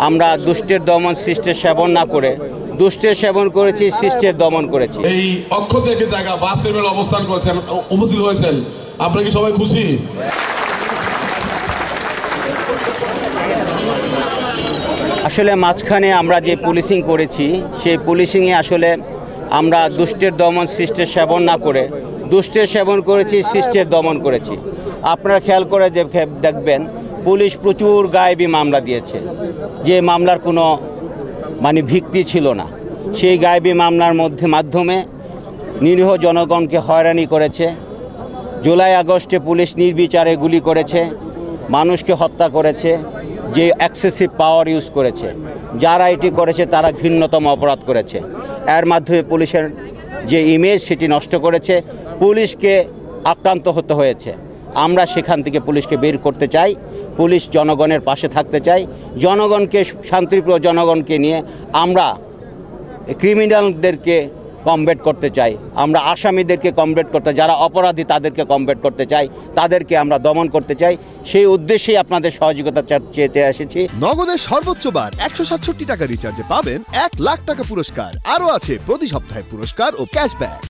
আমরা দুষ্টের দমন সৃষ্টের সেবন না করে দুষ্টের সেবন করেছি, সৃষ্টের দমন করেছি। এই অক্ষ থেকে জায়গা বাস টার্মিনাল অবস্থান করেছেন, উপস্থিত হয়েছেন, আপনারা কি সবাই খুশি? আসলে মাঝখানে আমরা যে পুলিশিং করেছি সেই পুলিশিংয়ে আসলে আমরা দুষ্টের দমন সৃষ্টের সেবন না করে দুষ্টের সেবন করেছি, সৃষ্টের দমন করেছি। আপনারা খেয়াল করে দেখবেন পুলিশ প্রচুর গায়েবী মামলা দিয়েছে, যে মামলার কোনো ভিত্তি ছিল না। সেই গায়েবী মামলার মাধ্যমে নিরীহ জনগণকে হয়রানি করেছে। জুলাই আগস্টে পুলিশ নির্বিচারে গুলি করেছে, মানুষকে হত্যা করেছে, যে এক্সেসিভ পাওয়ার ইউজ করেছে। যারা এটি করেছে তারা ঘৃণ্যতম অপরাধ করেছে। এর মাধ্যমে পুলিশের যে ইমেজ সেটি নষ্ট করেছে, পুলিশকে আক্রান্ত হতে হয়েছে। আমরা সেখান থেকে পুলিশকে বের করতে চাই, পুলিশ জনগণের পাশে থাকতে চাই, জনগণকে শান্তিপ্রিয় জনগণকে নিয়ে আমরা ক্রিমিনালদেরকে কমব্যাট করতে চাই, আমরা আসামিদেরকে কমব্যাট করতে, যারা অপরাধী তাদেরকে কমব্যাট করতে চাই, তাদেরকে আমরা দমন করতে চাই। সেই উদ্দেশ্যেই আপনাদের সহযোগিতা চেতে এসেছি। নগদের সর্বোচ্চ বার 167 টাকা রিচার্জে পাবেন 1 লাখ টাকা পুরস্কার। আরও আছে প্রতি সপ্তাহে পুরস্কার ও ক্যাশব্যাক।